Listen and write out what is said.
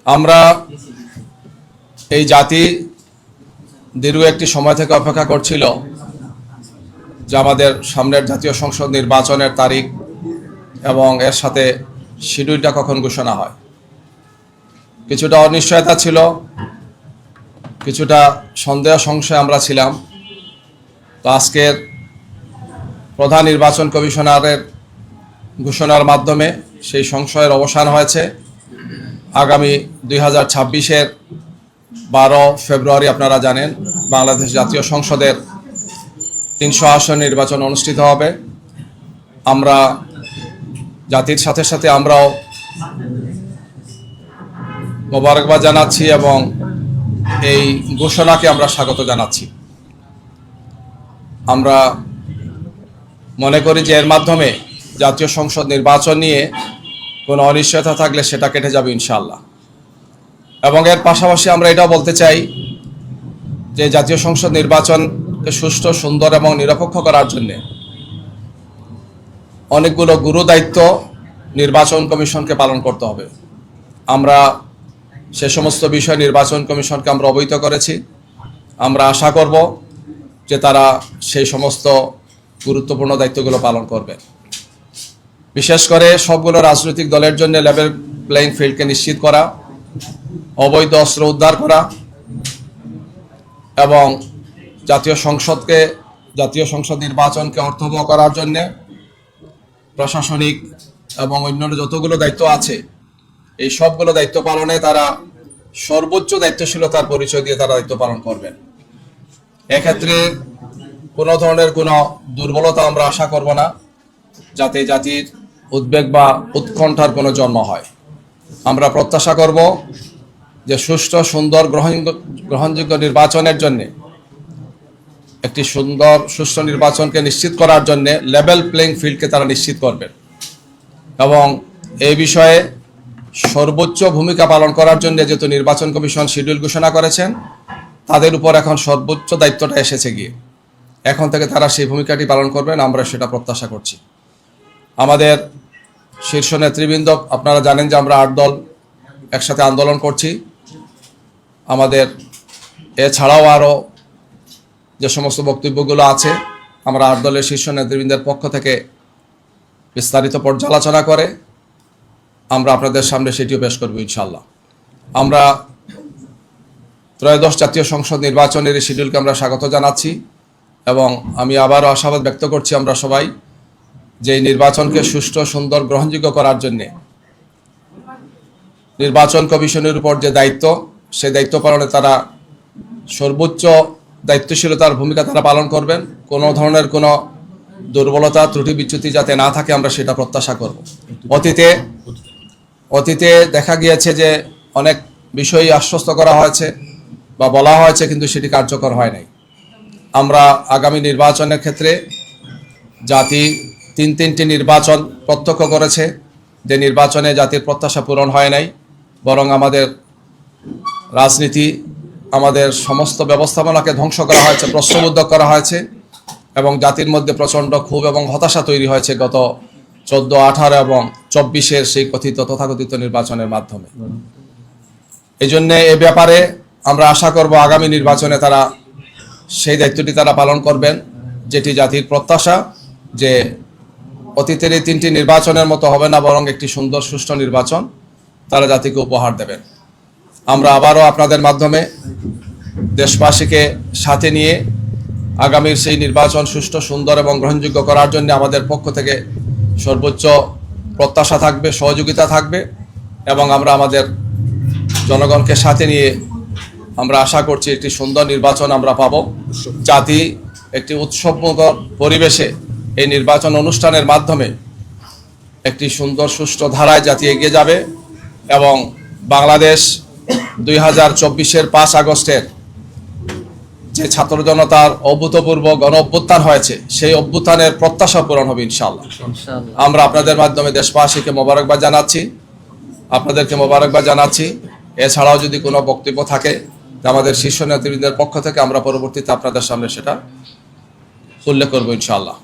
আমরা এই জাতি দীর্ঘ একটি সময় থেকে অপেক্ষা করছিল যে আমাদের সামনের জাতীয় সংসদ নির্বাচনের তারিখ এবং এর সাথে শিডিউলটা কখন ঘোষণা হয়। কিছুটা অনিশ্চয়তা ছিল, কিছুটা সন্দেহ সংশয় আমরা ছিলাম। তো আজকের প্রধান নির্বাচন কমিশনারের ঘোষণার মাধ্যমে সেই সংশয়ের অবসান হয়েছে। আগামী 2026-এর 12 ফেব্রুয়ারি আপনারা জানেন বাংলাদেশ জাতীয় সংসদের 300 আসন নির্বাচন অনুষ্ঠিত হবে। আমরা জাতির সাথে সাথে আমরাও মোবারকবাদ জানাচ্ছি এবং এই ঘোষণাকে আমরা স্বাগত জানাচ্ছি। আমরা মনে করি যে এর মাধ্যমে জাতীয় সংসদ নির্বাচন নিয়ে কোনো অনিশ্চয়তা থাকলে সেটা কেটে যাবে ইনশাআল্লাহ। এবং এর পাশাপাশি আমরা এটাও বলতে চাই যে জাতীয় সংসদ নির্বাচনকে সুষ্ঠু, সুন্দর এবং নিরপেক্ষ করার জন্য অনেকগুলো গুরু দায়িত্ব নির্বাচন কমিশনকে পালন করতে হবে। আমরা সে সমস্ত বিষয় নির্বাচন কমিশনকে আমরা অবহিত করেছি। আমরা আশা করব যে তারা সেই সমস্ত গুরুত্বপূর্ণ দায়িত্বগুলো পালন করবে। বিশেষ করে সবগুলো রাজনৈতিক দলের জন্য লেভেল প্লেইং ফিল্ডকে নিশ্চিত করা, অবৈধ অস্ত্র উদ্ধার করা এবং জাতীয় সংসদ নির্বাচনকে অর্থবহ করার জন্য প্রশাসনিক এবং অন্যান্য যতগুলো দায়িত্ব আছে এই সবগুলো দায়িত্ব পালনে তারা সর্বোচ্চ দায়িত্বশীলতার পরিচয় দিয়ে তারা দায়িত্ব পালন করবেন। এক্ষেত্রে কোনো ধরনের কোনো দুর্বলতা আমরা আশা করব না, যাতে জাতির উদ্বেগ বা উৎকণ্ঠার কোনো জন্ম হয়। আমরা প্রত্যাশা করব যে সুষ্ঠু, সুন্দর, গ্রহণযোগ্য নির্বাচনের জন্য একটি সুন্দর সুষ্ঠু নির্বাচনকে নিশ্চিত করার জন্য লেভেল প্লেইং ফিল্ডকে তারা নিশ্চিত করবেন এবং এই বিষয়ে সর্বোচ্চ ভূমিকা পালন করার জন্য যেহেতু নির্বাচন কমিশন শিডিউল ঘোষণা করেছেন, তাদের উপর এখন সর্বোচ্চ দায়িত্বটা এসেছে গিয়ে এখন থেকে তারা সেই ভূমিকাটি পালন করবেন, আমরা সেটা প্রত্যাশা করছি। আমাদের শীর্ষ নেতৃবৃন্দ, আপনারা জানেন যে আমরা 8 দল একসাথে আন্দোলন করছি। আমাদের এছাড়াও আরও যে সমস্ত বক্তব্যগুলো আছে আমরা 8 দলের শীর্ষ নেতৃবৃন্দের পক্ষ থেকে বিস্তারিত পর্যালোচনা করে আমরা আপনাদের সামনে সেটিও পেশ করব ইনশাআল্লাহ। আমরা ত্রয়োদশ জাতীয় সংসদ নির্বাচনের এই শিডিউলকে আমরা স্বাগত জানাচ্ছি এবং আমি আবারও আশাবাদ ব্যক্ত করছি আমরা সবাই যে নির্বাচনকে সুষ্ঠু, সুন্দর, গ্রহণযোগ্য করার জন্য নির্বাচন কমিশনের উপর যে দায়িত্ব, সেই দায়িত্ব পালনে তারা সর্বোচ্চ দায়িত্বশীলতার ভূমিকা তারা পালন করবেন। কোনো ধরনের কোনো দুর্বলতা, ত্রুটি, বিচ্যুতি যাতে না থাকে আমরা সেটা প্রত্যাশা করব। অতীতে দেখা গিয়েছে যে অনেক বিষয়ই আশ্বস্ত করা হয়েছে বা বলা হয়েছে কিন্তু সেটি কার্যকর হয় নাই। আমরা আগামী নির্বাচনের ক্ষেত্রে জাতি 3টি নির্বাচন প্রত্যক্ষ করেছে যে নির্বাচনে জাতির প্রত্যাশা পূরণ হয় নাই, বরং আমাদের রাজনীতি, আমাদের সমস্ত ব্যবস্থাপনাকে ধ্বংস করা হয়েছে, প্রশ্নবিদ্ধ করা হয়েছে এবং জাতির মধ্যে প্রচণ্ড ক্ষোভ এবং হতাশা তৈরি হয়েছে গত 14, 18 এবং 24-এর সেই তথাকথিত নির্বাচনের মাধ্যমে। এই জন্য এ ব্যাপারে আমরা আশা করব আগামী নির্বাচনে তারা সেই দায়িত্বটি তারা পালন করবেন, যেটি জাতির প্রত্যাশা, যে অতীতের এই 3টি নির্বাচনের মতো হবে না, বরং একটি সুন্দর, সুষ্ঠু নির্বাচন তারা জাতিকে উপহার দেবেন। আমরা আবারও আপনাদের মাধ্যমে দেশবাসীকে সাথে নিয়ে আগামীর সেই নির্বাচন সুষ্ঠু, সুন্দর এবং গ্রহণযোগ্য করার জন্য আমাদের পক্ষ থেকে সর্বোচ্চ প্রত্যাশা থাকবে, সহযোগিতা থাকবে এবং আমরা আমাদের জনগণকে সাথে নিয়ে আমরা আশা করছি একটি সুন্দর নির্বাচন আমরা পাব। জাতি একটি উৎসবমুখর পরিবেশে এই নির্বাচন অনুষ্ঠানের মাধ্যমে একটি সুন্দর, সুষ্ঠু ধারায় জাতি এগিয়ে যাবে এবং বাংলাদেশ 2024-এর 5 আগস্টের যে ছাত্র জনতার অভূতপূর্ব গণ অভ্যুত্থান হয়েছে সেই অভ্যুত্থানের প্রত্যাশা পূরণ হবে ইনশাআল্লাহ। আমরা আপনাদের মাধ্যমে দেশবাসীকে মোবারকবাদ জানাচ্ছি, আপনাদেরকে মোবারকবাদ জানাচ্ছি। এছাড়াও যদি কোনো বক্তব্য থাকে আমাদের শীর্ষ নেতৃবৃন্দের পক্ষ থেকে আমরা পরবর্তীতে আপনাদের সামনে সেটা উল্লেখ করব ইনশাআল্লাহ।